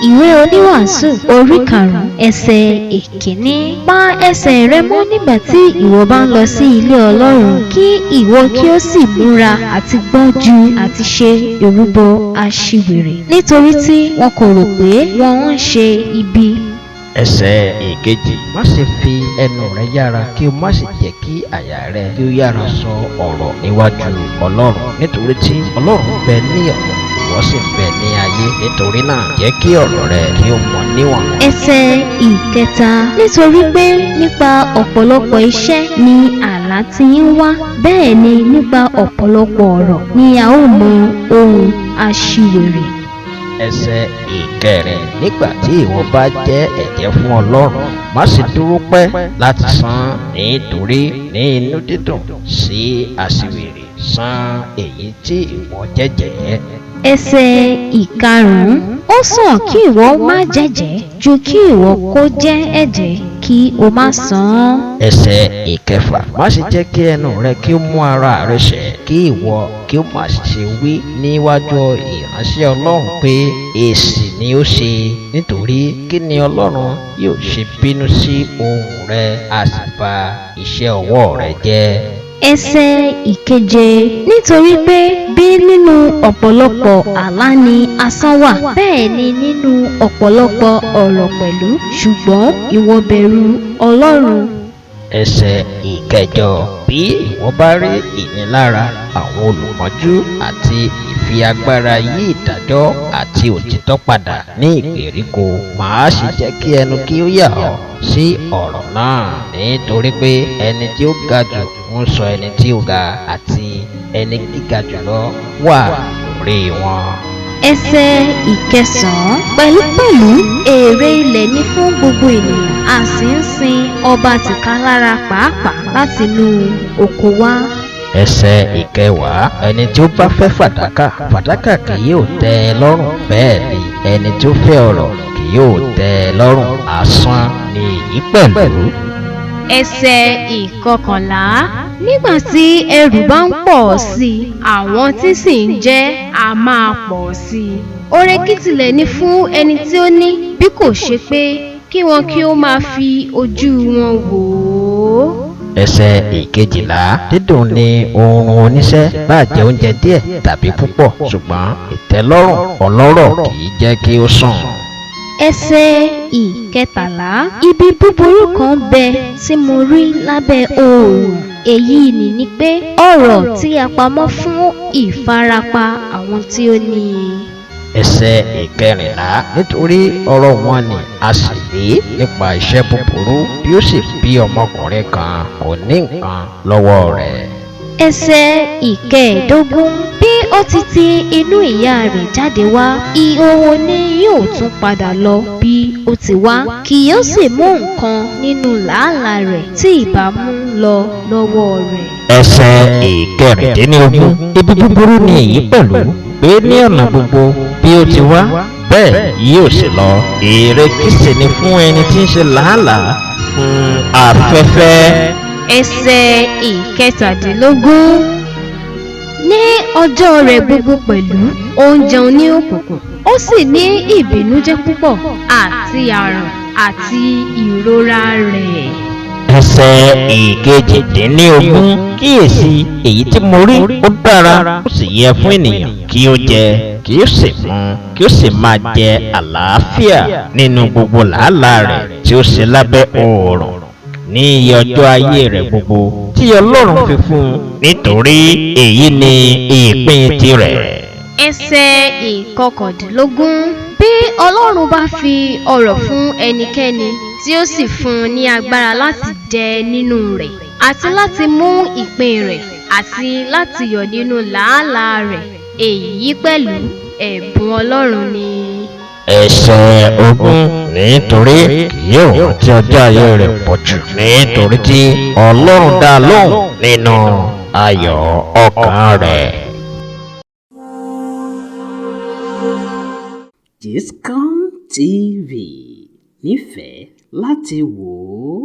Ìwé Oníwàásù orí 5 ẹsẹ̀ ìkíní. Pa ẹsẹ̀ rẹ mọ́ nígbà tí ìwọ bá ń lọ sí ilé Ọlọ́run, kí ìwọ kí ó sì múra àti gbọ́n ju àti ṣe ìrúbọ aṣiwèrè, nítorí tí wọn kò rò pé wọn ń ṣe ibi. Ẹsẹ̀ ìkejì. Má ṣe fi ẹnu rẹ yára, kí o má sì jẹ́ kí àyà rẹ kí ó yára sọ ọ̀rọ̀ níwájú Ọlọ́run, nítorí tí Ọlọ́run bẹ ní ọ̀run, ìwọ sì bẹ ní ayé. Nítorí náà jẹ́ kí ọ̀rọ̀ rẹ kí ó mọ níwọ̀n. Ẹsẹ̀ ìkẹta. Nítorí pé nípa ọ̀pọ̀lọpọ̀ iṣẹ́ ni àlá ti ń wá, bẹ́ẹ̀ ni nípa ọ̀pọ̀lọpọ̀ ọ̀rọ̀ ni a ó mọ ohun aṣiwèrè. Ẹsẹ̀ ìkẹrin. Nígbà tí ìwọ bá jẹ́ ẹ̀jẹ́ fún Ọlọ́run, má sì dúró pẹ́ láti san, nítorí ní inú dídùn sí aṣiwèrè san èyí tí ìwọ jẹ́jẹ́. Ẹsẹ̀ ìkarùn-ún. Ó sàn kí ìwọ má jẹ́jẹ́ ju kí ìwọ kó jẹ́ ẹ̀jẹ́ kí o má san án. Ẹsẹ̀ ìkẹfà. Má sì jẹ́ kí ẹnu rẹ kí ó mú ara rẹ ṣẹ̀, kí ìwọ kí ó má ṣe wí níwájú ìránṣẹ́ Ọlọ́run pé èsì ni ó ṣe, nítorí kí ni Ọlọ́run yóò ṣe bínú sí ohùn rẹ, a sì bà iṣẹ́ ọwọ́ rẹ jẹ́. Ẹsẹ̀ ìkeje. Nítorí pé bí nínú ọ̀pọ̀lọpọ̀ àlá ni asán wà, bẹ́ẹ̀ ni nínú ọ̀pọ̀lọpọ̀ ọ̀rọ̀ pẹ̀lú, ṣùgbọ́n ìwọ bẹ̀rù Ọlọ́run. Ẹsẹ̀ ìkẹjọ. Bí ìwọ bá rí ìnilára àwọn olùmọ́jú àti ìfi agbára yí ìdájọ́ àti òtítọ́ padà ní ìgbèríko, màá sì jẹ́ kí ẹnu kí ó yà ọ́ sí ọ̀rọ̀ náà, nítorí pé ẹni tí ó ga jù ń sọ ẹni tí ó ga, àti ẹni gíga jùlọ wà lórí wọn. Ẹsẹ̀ ìkẹsàn-án. Pẹ̀lúpẹ̀lú èrè ilẹ̀ ni fún gbogbo ènìyàn, a sì ń sin ọba tìkálára pàápàá láti inú oko wá. Ẹsẹ̀ ìkẹwàá. Ẹni tí ó bá fẹ́ fàdákà kì yóò tẹ́ ẹ lọ́rùn, bẹ́ẹ̀ ni ẹni tí ó fẹ́ ọrọ̀ kì yóò tẹ́ ẹ lọ́rùn, asán ni èyí pẹ̀lú. Ẹsẹ̀ ìkọkànlá. Nígbà tí ẹrù bá ń pọ̀ sí i, àwọn tí sì ń jẹ a máa pọ̀ sí i. Oore kí tilẹ̀ ni fún ẹni tí ó ní, bí kò ṣe pé kí wọn kí ó máa fi ojú wọn wò ó. Ẹsẹ̀ ìkejìlá. Dídùn ni oorun oníṣẹ́, bá jẹ oúnjẹ díẹ̀ tàbí púpọ̀, ṣùgbọ́n ìtẹ́lọ́rùn ọlọ́rọ̀ kì í jẹ́ kí ó sùn. Ẹsẹ̀ ìkẹtàlá. Ibi búburú kan bẹ tí mo rí lábẹ́ oòrùn, èyí ni pé ọrọ̀ tí a pamọ́ fún ìfarapa àwọn tí ó ní i. Ẹsẹ̀ ìkẹrìnlá. Nítorí ọrọ̀ wọn ni a sì rí nípa iṣẹ́ búburú, bí ó sì bí ọmọkùnrin kan kò ní nǹkan lọ́wọ́ rẹ̀. Ẹsẹ̀ ìkẹẹ̀dógún. Bí ó ti ti inú ìyá rẹ̀ jáde wá, ìhòhò ni yóò tún padà lọ bí ó ti wá, kì yóò sì mú nǹkan nínú làálàá rẹ̀ tí ìbá mú lọ lọ́wọ́ rẹ̀. Ẹsẹ̀ ìkẹrìndínlógún. Ibi búburú ni èyí pẹ̀lú, pé ní ọ̀nà gbogbo bí ó ti wá, bẹ́ẹ̀ yóò sì lọ. Èrè kìsì ni fún ẹni tí ń ṣe làálàá fún afẹ́fẹ́. Ẹsẹ̀ ìkẹtàdínlógún. Ní ọjọ́ rẹ̀ gbogbo pẹ̀lú ó ń jẹun ní òkùnkùn, ó sì ní ìbìnújẹ́ púpọ̀ àti àrùn àti ìrora rẹ̀. Ẹsẹ̀ ìkejìdínlógún. Kíyèsí, èyí tí mo rí ó dára, ó sì yẹ fún ènìyàn kí ó jẹ, kí ó sì mu, kí ó sì máa jẹ àlàáfíà nínú gbogbo làálàá rẹ̀ tí ó ṣe lábẹ́ oòrùn ní iye ọjọ́ ayé rẹ̀ gbogbo tí Ọlọ́run fi fún un, nítorí èyí ni ìpín tirẹ̀. Ẹsẹ̀ ìkọkàndínlógún. Bí Ọlọ́run bá fi ọrọ̀ fún ẹnikẹ́ni tí ó sì fún un ní agbára láti jẹ nínú rẹ̀, àti láti mú ìpín rẹ̀, àti láti yọ̀ nínú làálàá rẹ̀, èyí pẹ̀lú ẹ̀bùn Ọlọ́run ni. Ẹsẹ̀ ogún. Nítorí kì yóò rántí ọjọ́ ayé rẹ̀ pọ̀ jù, nítorí tí Ọlọ́run dá lóhùn nínú ayọ̀ ọkàn rẹ̀. Giscom TV, nífẹ̀ẹ́ láti wò ó.